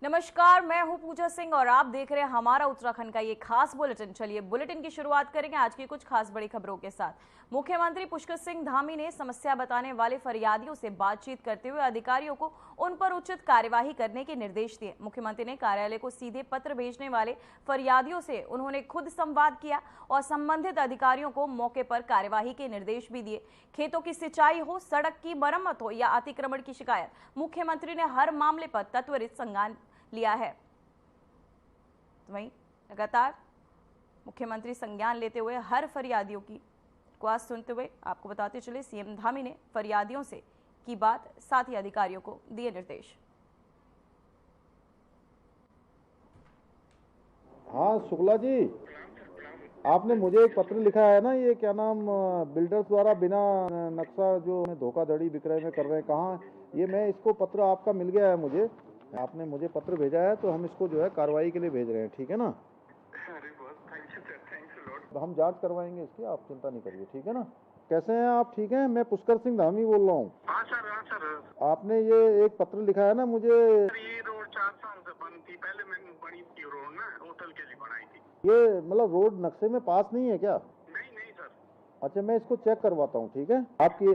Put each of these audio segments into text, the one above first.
नमस्कार, मैं हूं पूजा सिंह और आप देख रहे हैं हमारा उत्तराखंड का ये खास बुलेटिन। चलिए बुलेटिन की शुरुआत करेंगे आज की कुछ खास बड़ी खबरों के साथ। मुख्यमंत्री पुष्कर सिंह धामी ने समस्या बताने वाले फरियादियों से बातचीत करते हुए अधिकारियों को उन पर उचित कार्यवाही करने के निर्देश दिए। मुख्यमंत्री ने कार्यालय को सीधे पत्र भेजने वाले फरियादियों से उन्होंने खुद संवाद किया और संबंधित अधिकारियों को मौके पर कार्यवाही के निर्देश भी दिए। खेतों की सिंचाई हो, सड़क की मरम्मत हो या अतिक्रमण की शिकायत, मुख्यमंत्री ने हर मामले पर त्वरित संज्ञान लिया है। तो वहीं लगातार मुख्यमंत्री संज्ञान लेते हुए हर फरियादियों की आवाज सुनते हुए आपको बताते चले, सीएम धामी ने फरियादियों से की बात, साथ ही अधिकारियों को दिए निर्देश। हाँ शुक्ला जी, आपने मुझे एक पत्र लिखा है ना, ये क्या नाम, बिल्डर्स द्वारा बिना नक्शा जो धोखाधड़ी विक्रय में कर रहे हैं, कहाँ ये, मैं इसको पत्र आपका मिल गया है मुझे, आपने मुझे पत्र भेजा है तो हम इसको जो है कार्रवाई के लिए भेज रहे हैं, ठीक है ना। अरे बहुत थैंक्स अ लॉट। हम जांच करवाएंगे इसकी, आप चिंता नहीं करिए, ठीक है ना। कैसे हैं आप, ठीक हैं? मैं पुष्कर सिंह धामी बोल रहा हूँ। हाँ सर। आपने ये एक पत्र लिखा है ना मुझे। ये रोड 4 साल से बंद थी, पहले मैंने बनी थी रोड ना, होटल के लिए बनाई थी। ये मतलब रोड नक्शे में पास नहीं है क्या? नहीं सर। अच्छा, मैं इसको चेक करवाता हूँ, ठीक है।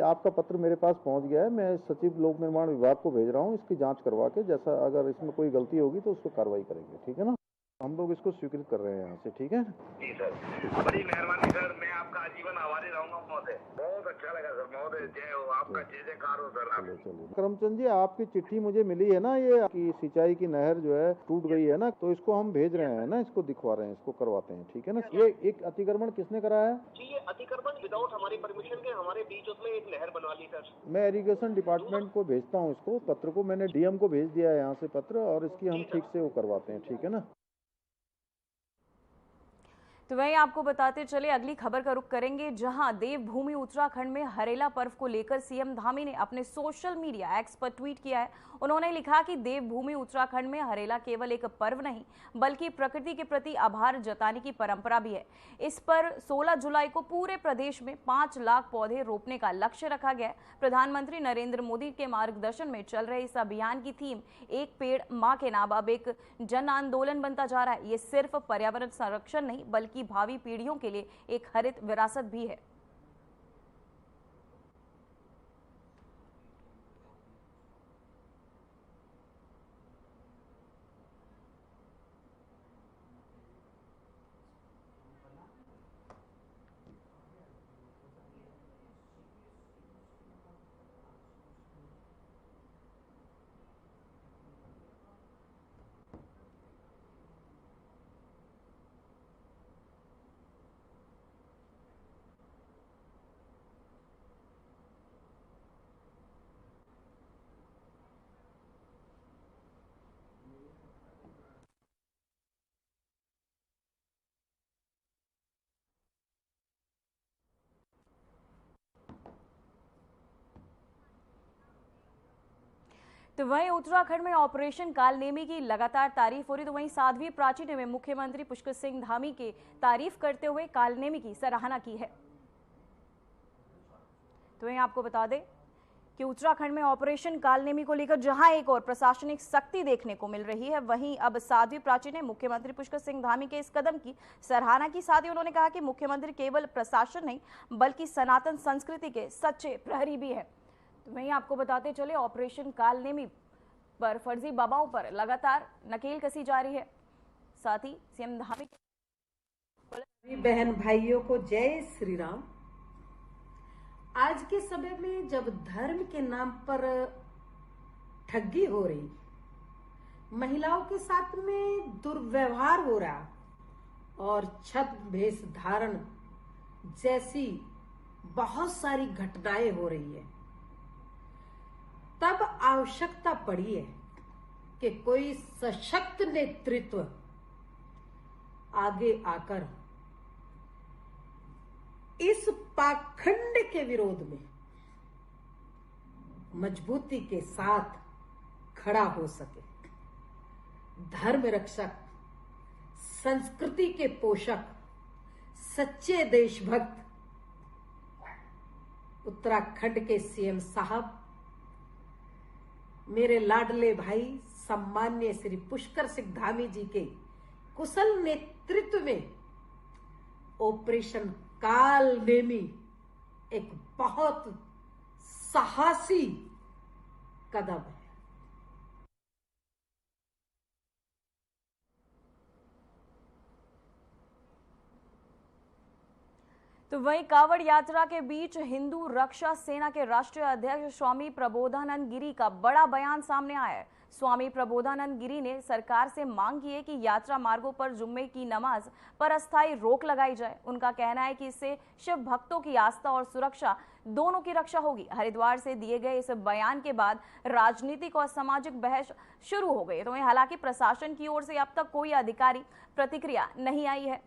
आपका पत्र मेरे पास पहुँच गया है, मैं सचिव लोक निर्माण विभाग को भेज रहा हूँ, इसकी जांच करवा के, जैसा अगर इसमें कोई गलती होगी तो उस पर कार्रवाई करेंगे, ठीक है ना। हम लोग इसको स्वीकृत कर रहे हैं यहाँ से, ठीक है। जी सर, बड़ी मेहरबानी सर, मैं आपका आजीवन आभारी रहूंगा महोदय। बहुत अच्छा लगा सर महोदय, जय हो, आपका जय जयकार हो सर। चलिए करमचंद जी, आपकी चिट्ठी मुझे मिली है ना, ये की सिंचाई की नहर जो है टूट गई है ना, तो इसको हम भेज रहे हैं ना, इसको दिखवा रहे हैं, इसको करवाते हैं, ठीक है ना। ये एक अतिक्रमण किसने कराया? जी, ये अतिक्रमण विदाउट हमारी परमिशन के हमारे बीच उसमें एक नहर बनवा ली सर। मैं इरिगेशन डिपार्टमेंट को भेजता हूँ इसको, पत्र को मैंने डीएम को भेज दिया है यहाँ से पत्र, और इसकी हम ठीक से वो करवाते हैं, ठीक है ना। तो वहीं आपको बताते चले अगली खबर का रुख करेंगे, जहां देवभूमि उत्तराखंड में हरेला पर्व को लेकर सीएम धामी ने अपने सोशल मीडिया एक्स पर ट्वीट किया है। उन्होंने लिखा कि देवभूमि उत्तराखंड में हरेला केवल एक पर्व नहीं बल्कि प्रकृति के प्रति आभार जताने की परंपरा भी है। इस पर 16 जुलाई को पूरे प्रदेश में 5 लाख पौधे रोपने का लक्ष्य रखा गया है। प्रधानमंत्री नरेंद्र मोदी के मार्गदर्शन में चल रहे इस अभियान की थीम एक पेड़ मां के नाम अब एक जन आंदोलन बनता जा रहा है। ये सिर्फ पर्यावरण संरक्षण नहीं बल्कि भावी पीढ़ियों के लिए एक हरित विरासत भी है। तो वहीं उत्तराखंड में ऑपरेशन कालनेमी की लगातार तारीफ हो रही, तो वहीं साध्वी प्राची ने मुख्यमंत्री पुष्कर सिंह धामी की तारीफ करते हुए कालनेमी की सराहना की है। तो वहीं आपको बता दें कि उत्तराखंड में ऑपरेशन कालनेमी को लेकर जहां एक और प्रशासनिक सख्ती देखने को मिल रही है, वहीं अब साध्वी प्राची ने मुख्यमंत्री पुष्कर सिंह धामी के इस कदम की सराहना की। साथ ही उन्होंने कहा कि मुख्यमंत्री केवल प्रशासन नहीं बल्कि सनातन संस्कृति के सच्चे प्रहरी भी है। तो वहीं आपको बताते चले, ऑपरेशन कालनेमी पर फर्जी बाबाओं पर लगातार नकेल कसी जा रही है। साथ ही सीएम धामी बहन भाइयों को जय श्री राम। आज के समय में जब धर्म के नाम पर ठगी हो रही, महिलाओं के साथ में दुर्व्यवहार हो रहा और छद्म वेश धारण जैसी बहुत सारी घटनाएं हो रही है, तब आवश्यकता पड़ी है कि कोई सशक्त नेतृत्व आगे आकर इस पाखंड के विरोध में मजबूती के साथ खड़ा हो सके। धर्म रक्षक, संस्कृति के पोषक, सच्चे देशभक्त उत्तराखंड के सीएम साहब, मेरे लाडले भाई सम्मान्य श्री पुष्कर सिंह धामी जी के कुशल नेतृत्व में ऑपरेशन कालनेमी एक बहुत साहसी कदम है। तो वहीं कावड़ यात्रा के बीच हिंदू रक्षा सेना के राष्ट्रीय अध्यक्ष स्वामी प्रबोधानंद गिरी का बड़ा बयान सामने आया है। स्वामी प्रबोधानंद गिरी ने सरकार से मांग की है कि यात्रा मार्गों पर जुम्मे की नमाज पर अस्थायी रोक लगाई जाए। उनका कहना है कि इससे शिव भक्तों की आस्था और सुरक्षा दोनों की रक्षा होगी। हरिद्वार से दिए गए इस बयान के बाद राजनीतिक और सामाजिक बहस शुरू हो गई। तो वहीं हालांकि प्रशासन की ओर से अब तक कोई आधिकारिक प्रतिक्रिया नहीं आई है।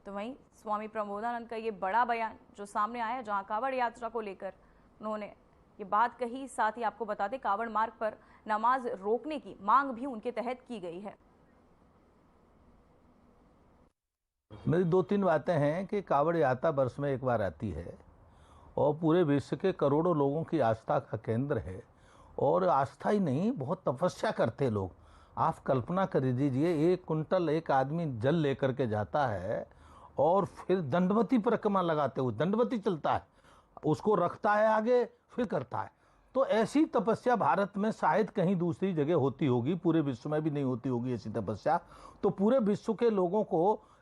तो वहीं स्वामी प्रबोधानंद का ये बड़ा बयान जो सामने आया, जहां कावड़ यात्रा को लेकर उन्होंने ये बात कही, साथ ही आपको बता दें कावड़ मार्ग पर नमाज रोकने की मांग भी उनके तहत की गई है। मेरी 2-3 बातें हैं कि कावड़ यात्रा वर्ष में एक बार आती है और पूरे विश्व के करोड़ों लोगों की आस्था का केंद्र है। और आस्था ही नहीं, बहुत तपस्या करते लोग। आप कल्पना कर दीजिए, 1 कुंटल एक आदमी जल लेकर के जाता है और फिर दंडवती परिक्रमा लगाते हुए दंडवती चलता है, उसको रखता है आगे, फिर करता है। तो ऐसी तपस्या भारत में शायद कहीं दूसरी जगह होती होगी, पूरे विश्व में भी नहीं होती होगी ऐसी तपस्या। तो पूरे विश्व के लोगों को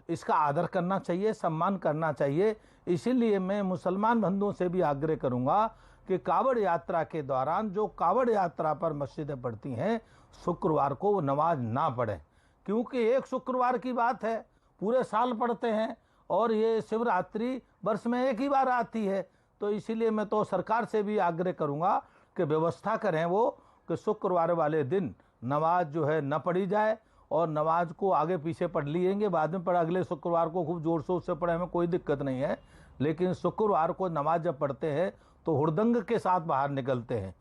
इसका आदर करना चाहिए, सम्मान करना चाहिए। इसीलिए मैं मुसलमान बंधुओं से भी आग्रह करूंगा कि कावड़ यात्रा के दौरान जो कावड़ यात्रा पर मस्जिदें पढ़ती हैं, शुक्रवार को वो नमाज ना पढ़े, क्योंकि एक शुक्रवार की बात है, पूरे साल पढ़ते हैं और ये शिवरात्रि वर्ष में एक ही बार आती है। तो इसीलिए मैं तो सरकार से भी आग्रह करूंगा कि व्यवस्था करें वो कि शुक्रवार वाले दिन नमाज जो है न पढ़ी जाए, और नमाज को आगे पीछे पढ़ लिएंगे, बाद में पढ़ अगले शुक्रवार को खूब जोर शोर से पढ़े, हमें कोई दिक्कत नहीं है। लेकिन शुक्रवार को नमाज जब पढ़ते हैं तो हुड़दंग के साथ बाहर निकलते हैं।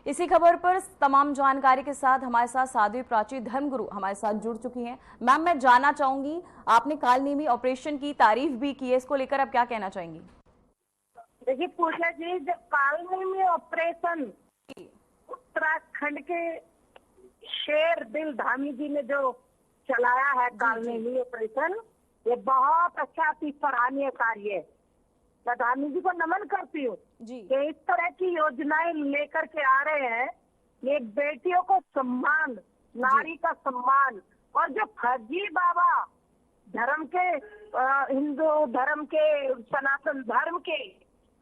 इसी खबर पर तमाम जानकारी के साथ हमारे साथ साध्वी प्राची धर्मगुरु हमारे साथ जुड़ चुकी हैं। मैम, मैं जानना चाहूंगी, आपने कालनेमी ऑपरेशन की तारीफ भी की है, इसको लेकर आप क्या कहना चाहेंगी? देखिए पूजा जी, जब कालनेमी ऑपरेशन उत्तराखंड के शेर दिल धामी जी ने जो चलाया है कालनेमी ऑपरेशन, ये बहुत अच्छा सराहनीय कार्य है। मैं धामी जी को नमन करती हूँ कि इस तरह की योजनाएं लेकर के आ रहे हैं। ये बेटियों को सम्मान, नारी का सम्मान, और जो फर्जी बाबा धर्म के, हिंदू धर्म के, सनातन धर्म के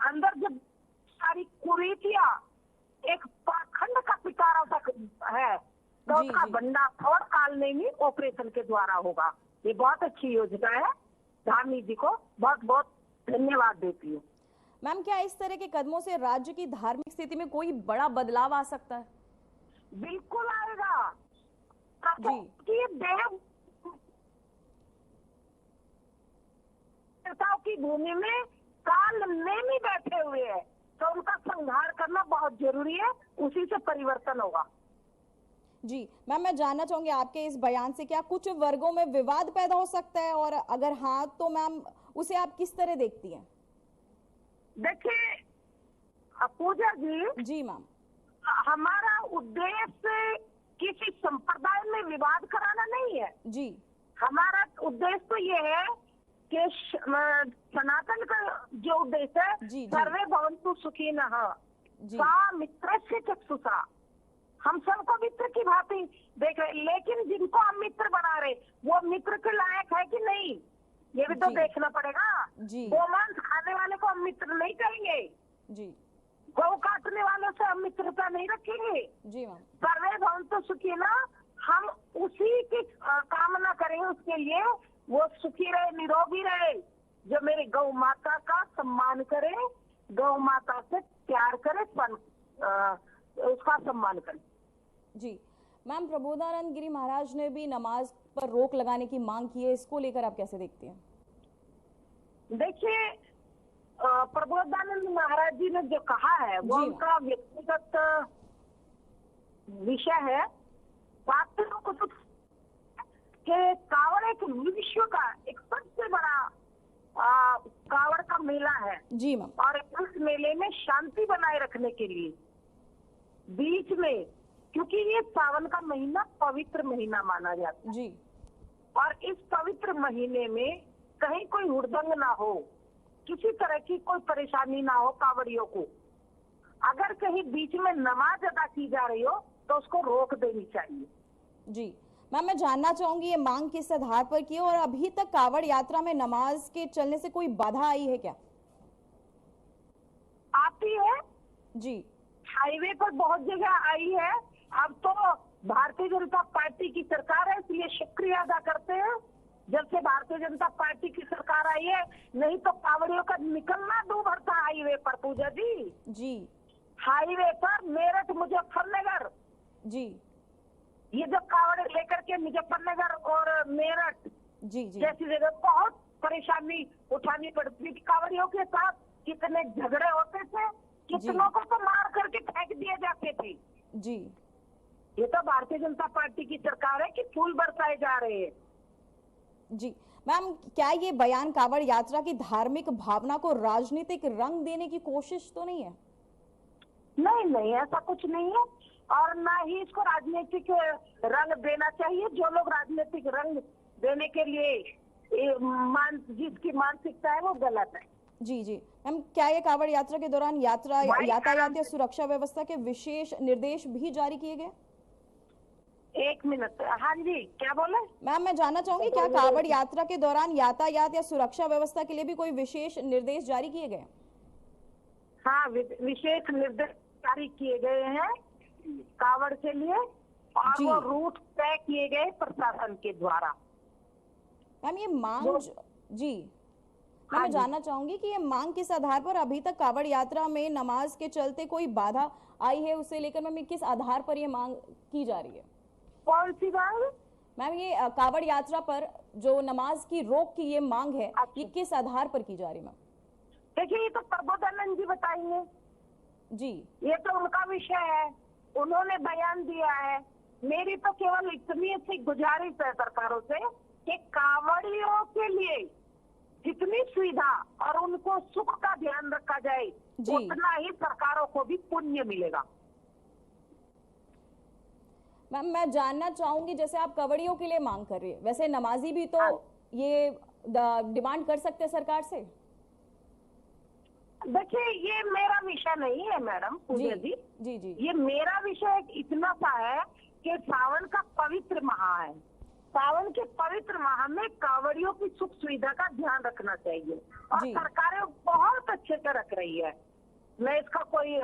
अंदर जो सारी कुरीतियां, एक पाखंड का पिटारा तक है, तो उसका भंडाफोड़ कालनेमी ऑपरेशन के द्वारा होगा। ये बहुत अच्छी योजना है। धामी जी को बहुत बहुत धन्यवाद देती हूँ। मैम, क्या इस तरह के कदमों से राज्य की धार्मिक स्थिति में कोई बड़ा बदलाव आ सकता है? बिल्कुल आएगा जी। कि देव की भूमि में कालनेमी बैठे हुए हैं, तो उनका संहार करना बहुत जरूरी है, उसी से परिवर्तन होगा। जी मैम, मैं जानना चाहूंगी आपके इस बयान से क्या कुछ वर्गों में विवाद पैदा हो सकता है, और अगर हाँ तो मैम उसे आप किस तरह देखती हैं? देखिए पूजा जी मैम, हमारा उद्देश्य किसी संप्रदाय में विवाद कराना नहीं है जी। हमारा उद्देश्य तो ये है कि सनातन का जो उद्देश्य है, सर्वे भवन्तु सुखिनः सा मित्रस्य चक्षुषा, हम सबको मित्र की भांति देख रहे, लेकिन जिनको हम मित्र बना रहे वो मित्र के लायक है कि नहीं, ये भी तो देखना पड़ेगा। गोमांस खाने वाले को हम मित्र नहीं कहेंगे जी, गौ काटने वालों से हम मित्रता नहीं रखेंगे जी मैम। सर्वे भवन्तु सुखिनः, हम उसी की कामना करेंगे, उसके लिए वो सुखी रहे, निरोगी रहे, जो मेरे गौ माता का सम्मान करे, गौ माता से प्यार करे, उसका सम्मान करे। जी मैम, प्रबोधानंद गिरी महाराज ने भी नमाज पर रोक लगाने की मांग की है, इसको लेकर आप कैसे देखती हैं? देखिए प्रबोधानंद महाराज जी ने जो कहा है वो उनका व्यक्तिगत विषय है। बात को तो कि कावड़ एक विश्व का एक सबसे बड़ा कावड़ का मेला है जी मैम। और इस मेले में शांति बनाए रखने के लिए बीच में, क्योंकि ये सावन का महीना पवित्र महीना माना जाता है जी, और इस पवित्र महीने में कहीं कोई हुड़दंग ना हो, किसी तरह की कोई परेशानी ना हो कावड़ियों को। अगर कहीं बीच में नमाज अदा की जा रही हो तो उसको रोक देनी चाहिए। जी मैम, मैं जानना चाहूंगी ये मांग किस आधार पर की है और अभी तक कावड़ यात्रा में नमाज के चलने से कोई बाधा आई है क्या? आती है जी, हाईवे पर बहुत जगह आई है। अब तो भारतीय जनता पार्टी की सरकार है, इसलिए शुक्रिया अदा करते हैं जब से भारतीय जनता पार्टी की सरकार आई है, नहीं तो कावड़ियों का निकलना दूभर था हाईवे पर। पूजा जी हाईवे पर मेरठ मुजफ्फरनगर जी ये जब कावड़ लेकर के मुजफ्फरनगर और मेरठ जी जैसी जगह बहुत परेशानी उठानी पड़ती थी कावड़ियों के साथ। कितने झगड़े होते थे, कितनों को तो मार करके फेंक दिए जाते थे। जी, ये तो भारतीय जनता पार्टी की सरकार है कि फूल बरसाए जा रहे हैं। जी मैम, क्या ये बयान कावड़ यात्रा की धार्मिक भावना को राजनीतिक रंग देने की कोशिश तो नहीं है? नहीं, ऐसा कुछ नहीं है और ना ही इसको राजनीतिक रंग देना चाहिए। जो लोग राजनीतिक रंग देने के लिए जिसकी मानसिकता है वो गलत है। जी मैम, क्या ये कावड़ यात्रा के दौरान यातायात या सुरक्षा व्यवस्था के विशेष निर्देश भी जारी किए गए? एक मिनट, हाँ जी क्या बोले मैम? मैं जानना चाहूंगी क्या कावड़ यात्रा के दौरान यातायात या सुरक्षा व्यवस्था के लिए भी कोई विशेष निर्देश जारी किए गए? हाँ, विशेष निर्देश जारी किए गए हैं कावड़ के लिए और वो रूट तय किए गए प्रशासन के द्वारा। मैम ये मांग जी मैं जानना चाहूंगी कि ये मांग किस आधार पर अभी तक कावड़ यात्रा में नमाज के चलते कोई बाधा आई है, उसे लेकर मैम किस आधार पर ये मांग की जा रही है? कौन सी मांग? मैम ये कावड़ यात्रा पर जो नमाज की रोक की ये मांग है, ये किस आधार पर की जा रही है? मैम देखिए, ये तो प्रबोधानंद जी बताएंगे जी, ये तो उनका विषय है, उन्होंने बयान दिया है। मेरी तो केवल इतनी सी गुजारिश है सरकारों से कि कावड़ियों के लिए जितनी सुविधा और उनको सुख का ध्यान रखा जाए उतना ही सरकारों को भी पुण्य मिलेगा। मैम मैं जानना चाहूंगी, जैसे आप कावड़ियों के लिए मांग कर रही है, वैसे नमाजी भी तो ये डिमांड कर सकते हैं सरकार से? देखिए, ये मेरा विषय नहीं है मैडम पूजा जी। ये मेरा विषय इतना सा है कि सावन का पवित्र माह है। सावन के पवित्र माह में कावड़ियों की सुख सुविधा का ध्यान रखना चाहिए और सरकारें बहुत अच्छे से रख रही है। मैं इसका कोई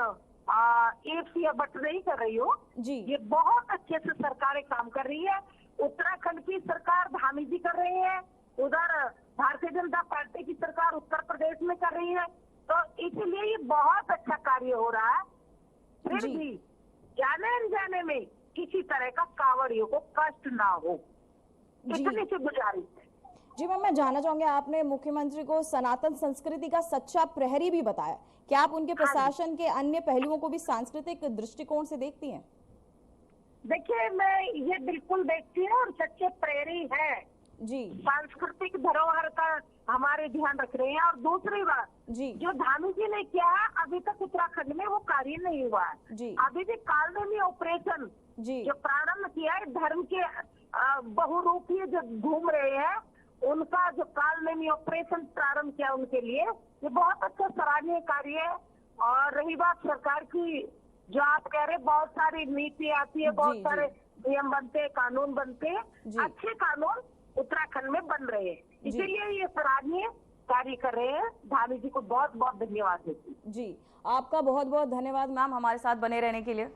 इफ या बट नहीं कर रही हूँ, ये बहुत अच्छे से सरकारें काम कर रही है। उत्तराखंड की सरकार धामी जी कर रही है, उधर भारतीय जनता पार्टी की सरकार उत्तर प्रदेश में कर रही है, तो इसलिए ये बहुत अच्छा कार्य हो रहा है। फिर भी जाने अनजाने में किसी तरह का कावड़ियों को कष्ट ना हो, इतनी सी गुजारिश है। जी मैम, मैं जानना चाहूंगी, आपने मुख्यमंत्री को सनातन संस्कृति का सच्चा प्रहरी भी बताया, क्या आप उनके प्रशासन के अन्य पहलुओं को भी सांस्कृतिक दृष्टिकोण से देखती हैं? देखिए, मैं ये बिल्कुल देखती हूँ और सच्चे प्रहरी है जी, सांस्कृतिक धरोहर का हमारे ध्यान रख रहे हैं। और दूसरी बात जो धामी जी ने किया है, अभी तक उत्तराखंड में वो कार्य नहीं हुआ है। अभी भी कालनेमी ऑपरेशन जो प्रारंभ किया है, धर्म के बहुरूपी जो घूम रहे हैं उनका जो कालनेमी ऑपरेशन प्रारंभ किया उनके लिए, ये बहुत अच्छा सराहनीय कार्य है। और रही बात सरकार की, जो आप कह रहे, बहुत सारी नीति आती है, बहुत सारे नियम बनते हैं, कानून बनते हैं, अच्छे कानून उत्तराखंड में बन रहे हैं, इसीलिए ये सराहनीय कार्य कर रहे हैं। धामी जी को बहुत बहुत धन्यवाद देती हूँ। जी, आपका बहुत बहुत धन्यवाद मैम हमारे साथ बने रहने के लिए।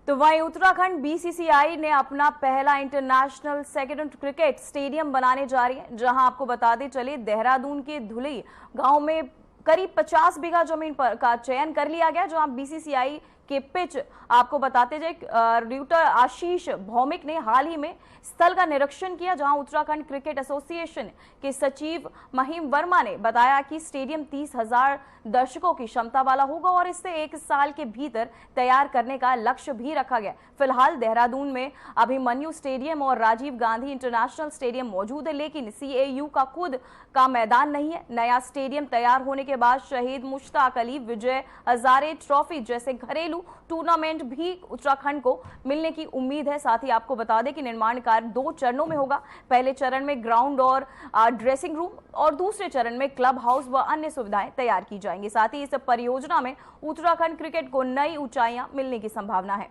तो वहीं उत्तराखंड बीसीसीआई ने अपना पहला इंटरनेशनल सेकेंड क्रिकेट स्टेडियम बनाने जा रही है, जहां आपको बताते चले देहरादून के धुलई गांव में करीब 50 बीघा जमीन पर का चयन कर लिया गया, जहां बीसीसीआई के पिच आपको बताते जाए ड्यूटर आशीष भौमिक ने हाल ही में स्थल का निरीक्षण किया, जहां उत्तराखंड क्रिकेट एसोसिएशन के सचिव महिम वर्मा ने बताया कि स्टेडियम 30,000 दर्शकों की क्षमता वाला होगा और इसे 1 साल के भीतर तैयार करने का लक्ष्य भी रखा गया। फिलहाल देहरादून में अभिमन्यु स्टेडियम और राजीव गांधी इंटरनेशनल स्टेडियम मौजूद है, लेकिन CAU का खुद का मैदान नहीं है। नया स्टेडियम तैयार होने के बाद शहीद मुश्ताक अली विजय हजारे ट्रॉफी जैसे घरेलू टूर्नामेंट भी उत्तराखंड को मिलने की उम्मीद है। साथ ही आपको बता दें कि निर्माण कार्य 2 चरणों में होगा। पहले चरण में ग्राउंड और ड्रेसिंग रूम और दूसरे चरण में क्लब हाउस व अन्य सुविधाएं तैयार की जाएंगी। साथ ही इस परियोजना में उत्तराखंड क्रिकेट को नई ऊंचाइयां मिलने की संभावना है।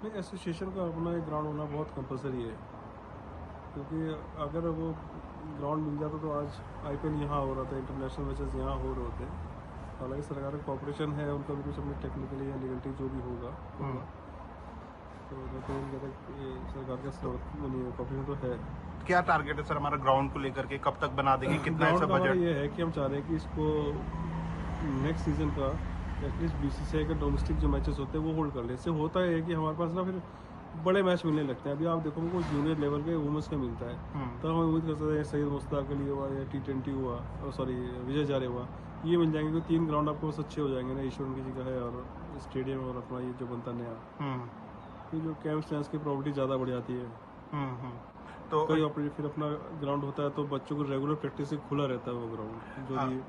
एसोसिएशन का अपना एक ग्राउंड होना बहुत कंपलसरी है, क्योंकि अगर वो ग्राउंड मिल जाता तो आज IPL यहाँ हो रहा था, इंटरनेशनल मैचेस यहाँ हो रहे होते। हालांकि सरकार का कॉपरेशन है, उनका भी कुछ अपनी टेक्निकली या लीगलिटी जो भी होगा तो मैं तो ये कहता कि सरकार का कॉपरेशन तो है। क्या टारगेट है सर हमारा ग्राउंड को लेकर के, कब तक बना देंगे, कितना ऐसा बजट? ये है कि हम चाह रहे हैं कि इसको नेक्स्ट सीजन का एटलीस्ट BCCI के डोमेस्टिक जो मैचेस होते हैं वो होल्ड कर ले। इससे होता है कि हमारे पास ना फिर बड़े मैच मिलने लगते हैं। अभी आप देखो कुछ जूनियर लेवल के वुमेंस का मिलता है, तो हम उम्मीद कर सकते हैं सैयद मुश्ताक अली हुआ या T20 हुआ और सॉरी विजय हजारे हुआ, ये मिल जाएंगे। क्योंकि 3 ग्राउंड आपको बस अच्छे हो जाएंगे ना, ईश्वर की जगह है और स्टेडियम और अपना ये जो बनता नया, ये जो कैंप स्टैंड्स की प्रॉपर्टी ज़्यादा बढ़ जाती है। तो कई फिर अपना ग्राउंड होता है तो बच्चों को रेगुलर प्रैक्टिस से खुला रहता है वो ग्राउंड, जो भी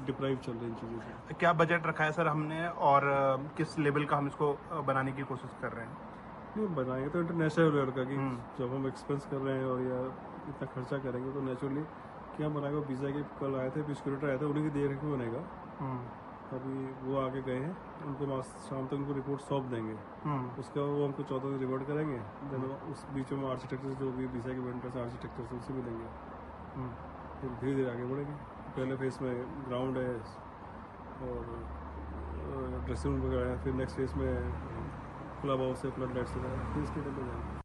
डिप्राइव चल रही इन चीज़ों से। क्या बजट रखा है सर हमने और किस लेवल का हम इसको बनाने की कोशिश कर रहे हैं? नहीं बनाएंगे तो इंटरनेशनल लेवल का, कि जब हम एक्सपेंस कर रहे हैं और या इतना खर्चा करेंगे तो नेचुरली क्या बनाएगा। वीज़ा के कल आए थे, सिक्योरिटी आए थे, उन्हीं की देख में बनेगा। अभी वो आगे गए हैं, उनको शाम तक उनको रिपोर्ट सौंप देंगे। उसका वो हमको 14 दिन रिपोर्ट करेंगे। देन उस बीच में आर्किटेक्चर जो भी वीज़ा के वेंडर्स आर्किटेक्चर से उनसे मिलेंगे। फिर धीरे धीरे आगे बढ़ेंगे। पहले फेज में ग्राउंड है और ड्रेसिंग रूम वगैरह है, फिर नेक्स्ट फेज में क्लब हाउस है, फ्लड लाइट्स वगैरह, फिर स्टेडियम पे जाएंगे।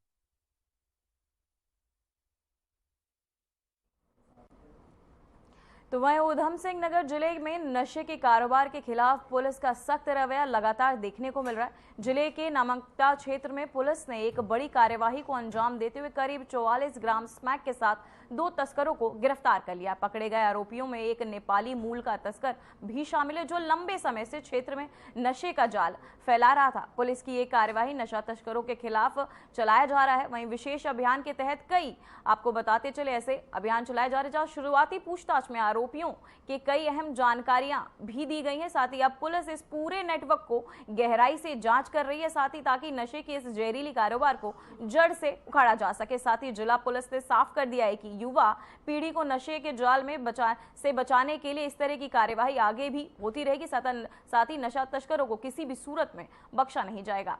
तो वहीं उधम सिंह नगर जिले में नशे के कारोबार के खिलाफ पुलिस का सख्त रवैया लगातार देखने को मिल रहा है। जिले के नामकता क्षेत्र में पुलिस ने एक बड़ी कार्यवाही को अंजाम देते हुए करीब 44 ग्राम स्मैक के साथ 2 तस्करों को गिरफ्तार कर लिया। पकड़े गए आरोपियों में एक नेपाली मूल का तस्कर भी शामिल है, जो लंबे समय से क्षेत्र में नशे का जाल फैला रहा था। पुलिस की एक कार्यवाही नशा तस्करों के खिलाफ चलाया जा रहा है। वहीं विशेष अभियान के तहत कई आपको बताते चले ऐसे अभियान चलाए जा रहे हैं, जहां शुरुआती पूछताछ में आरोपियों के कई अहम जानकारियां भी दी गई हैं। साथ ही अब पुलिस इस पूरे नेटवर्क को गहराई से जांच कर रही है, साथ ही ताकि नशे के इस जहरीली कारोबार को जड़ से उखाड़ा जा सके। साथ ही जिला पुलिस ने साफ कर दिया है कि युवा पीढ़ी को नशे के जाल में बचाने के लिए इस तरह की कार्यवाही आगे भी होती रहेगी। साथ ही नशा तस्करों को किसी भी सूरत में बख्शा नहीं जाएगा।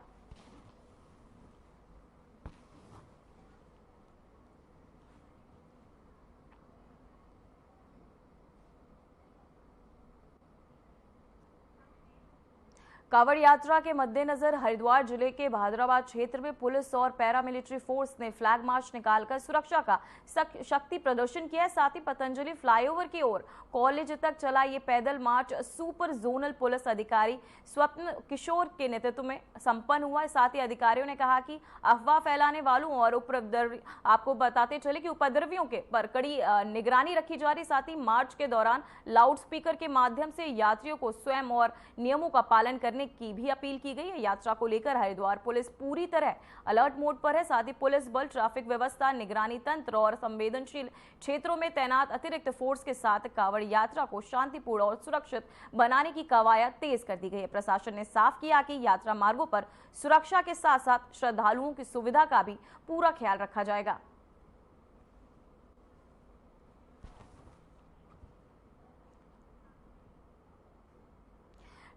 कांवड़ यात्रा के मद्देनजर हरिद्वार जिले के भादराबाद क्षेत्र में पुलिस और पैरामिलिट्री फोर्स ने फ्लैग मार्च निकालकर सुरक्षा का शक्ति प्रदर्शन किया। साथ ही पतंजलि फ्लाईओवर की ओर कॉलेज तक चला ये पैदल मार्च सुपर जोनल पुलिस अधिकारी स्वप्न किशोर के नेतृत्व में संपन्न हुआ। साथ ही अधिकारियों ने कहा कि अफवाह फैलाने वालों और आपको बताते चले कि उपद्रवियों के पर कड़ी निगरानी रखी जा रही। साथ ही मार्च के दौरान लाउड स्पीकर के माध्यम से यात्रियों को स्वयं और नियमों का पालन करने की भी अपील की गई है। यात्रा को लेकर हरिद्वार पुलिस पूरी तरह अलर्ट मोड पर है। साथ ही पुलिस बल, ट्रैफिक व्यवस्था, निगरानी तंत्र और संवेदनशील क्षेत्रों में तैनात अतिरिक्त फोर्स के साथ कांवड़ यात्रा को शांतिपूर्ण और सुरक्षित बनाने की कवायद तेज कर दी गई है। प्रशासन ने साफ किया कि यात्रा मार्गों पर सुरक्षा के साथ साथ श्रद्धालुओं की सुविधा का भी पूरा ख्याल रखा जाएगा।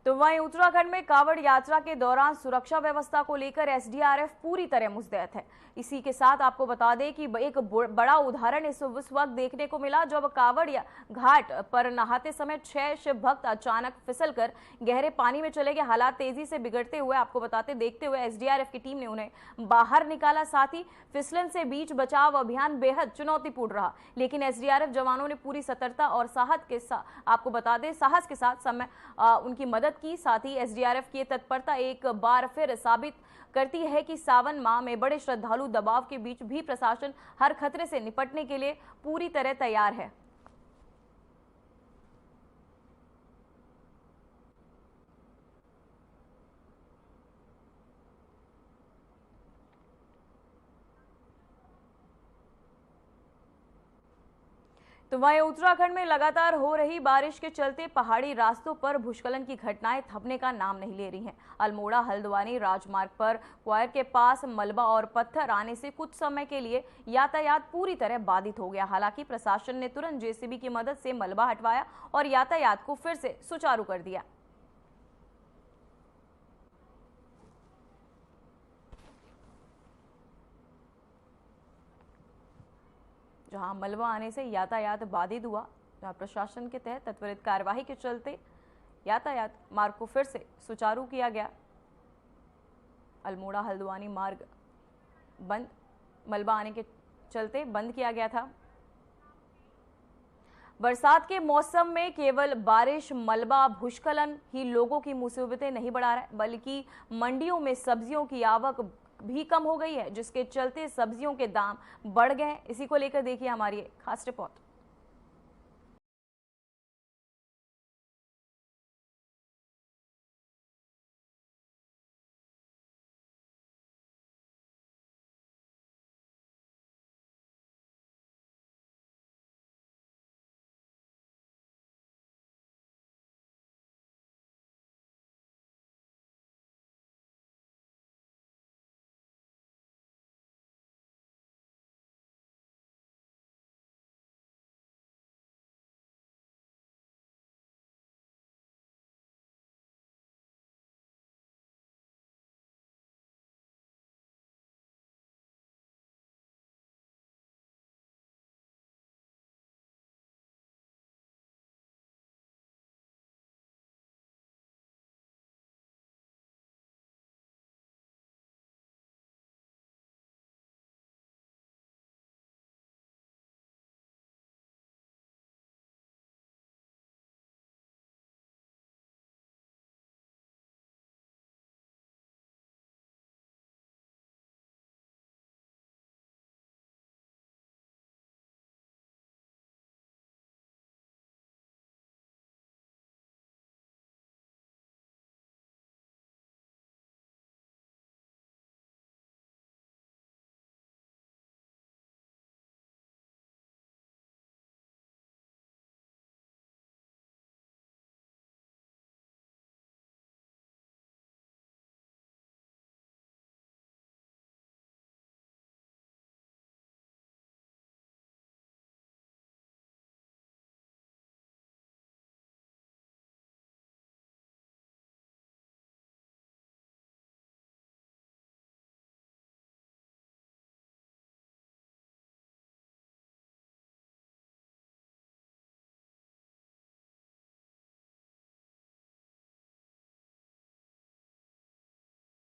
तो तो वहीं उत्तराखंड में कांवड़ यात्रा के दौरान सुरक्षा व्यवस्था को लेकर एसडीआरएफ पूरी तरह मुस्तैद है। इसी के साथ आपको बता दें कि एक बड़ा उदाहरण इस वक्त देखने को मिला जब कांवड़ घाट पर नहाते समय 6 शिव भक्त अचानक फिसलकर गहरे पानी में चले गए। हालात तेजी से बिगड़ते हुए आपको देखते हुए एसडीआरएफ की टीम ने उन्हें बाहर निकाला। साथ ही फिसलन से बीच बचाव अभियान बेहद चुनौतीपूर्ण रहा, लेकिन एसडीआरएफ जवानों ने पूरी सतर्कता और साहस के साथ उनकी मदद की। साथ ही एसडीआरएफ की तत्परता एक बार फिर साबित करती है कि सावन माह में बड़े श्रद्धालु दबाव के बीच भी प्रशासन हर खतरे से निपटने के लिए पूरी तरह तैयार है। तो वहीं उत्तराखंड में लगातार हो रही बारिश के चलते पहाड़ी रास्तों पर भूस्खलन की घटनाएं थमने का नाम नहीं ले रही हैं। अल्मोड़ा हल्द्वानी राजमार्ग पर क्वायर के पास मलबा और पत्थर आने से कुछ समय के लिए यातायात पूरी तरह बाधित हो गया। हालांकि प्रशासन ने तुरंत जेसीबी की मदद से मलबा हटवाया और यातायात को फिर से सुचारू कर दिया। जहां मलबा आने से यातायात बाधित हुआ, जहां प्रशासन के तहत त्वरित कार्यवाही के चलते यातायात मार्ग को फिर से सुचारू किया गया। अल्मोड़ा हल्द्वानी मार्ग मलबा आने के चलते बंद किया गया था। बरसात के मौसम में केवल बारिश, मलबा, भूस्खलन ही लोगों की मुसीबतें नहीं बढ़ा रहा है, बल्कि मंडियों में सब्जियों की आवक भी कम हो गई है, जिसके चलते सब्जियों के दाम बढ़ गए। इसी को लेकर देखिए हमारी खास रिपोर्ट।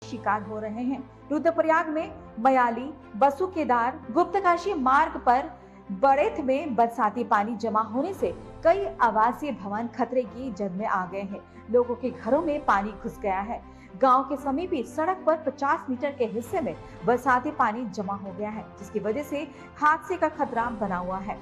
शिकार हो रहे हैं। रुद्रप्रयाग में मयाली, बसुकेदार, गुप्तकाशी मार्ग पर बड़ेथ में बरसाती पानी जमा होने से कई आवासीय भवन खतरे की जद में आ गए हैं। लोगों के घरों में पानी घुस गया है। गांव के समीप सड़क पर 50 मीटर के हिस्से में बरसाती पानी जमा हो गया है, जिसकी वजह से हादसे का खतरा बना हुआ है।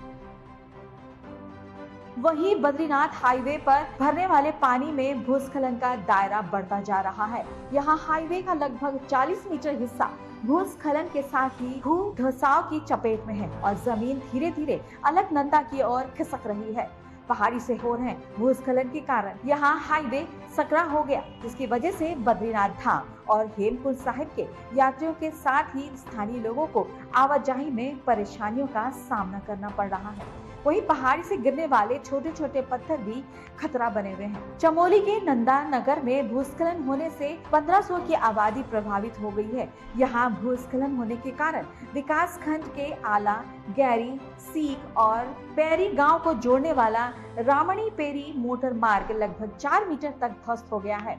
वहीं बद्रीनाथ हाईवे पर भरने वाले पानी में भूस्खलन का दायरा बढ़ता जा रहा है। यहां हाईवे का लगभग 40 मीटर हिस्सा भूस्खलन के साथ ही भू धसाव की चपेट में है और जमीन धीरे धीरे अलकनंदा की ओर खिसक रही है। पहाड़ी से हो रहे भूस्खलन के कारण यहाँ हाईवे सकरा हो गया, जिसकी वजह से बद्रीनाथ धाम और हेमकुंड साहिब के यात्रियों के साथ ही स्थानीय लोगों को आवाजाही में परेशानियों का सामना करना पड़ रहा है। वहीं पहाड़ी से गिरने वाले छोटे छोटे पत्थर भी खतरा बने हुए हैं। चमोली के नंदा नगर में भूस्खलन होने से 1500 की आबादी प्रभावित हो गई है। यहाँ भूस्खलन होने के कारण विकास खंड के आला, गैरी, सीख और पेरी गांव को जोड़ने वाला रामणी पेरी मोटर मार्ग लगभग 4 मीटर तक ध्वस्त हो गया है।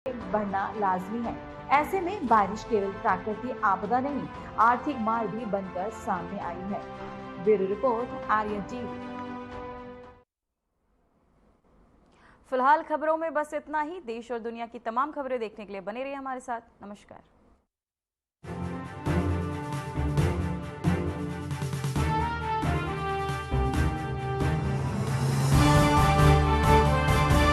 बढ़ना लाजमी है। ऐसे में बारिश केवल प्राकृतिक आपदा नहीं, आर्थिक मार भी बनकर सामने आई है। Bureau report, Aryan TV. फिलहाल खबरों में बस इतना ही। देश और दुनिया की तमाम खबरें देखने के लिए बने रहिए हमारे साथ। नमस्कार।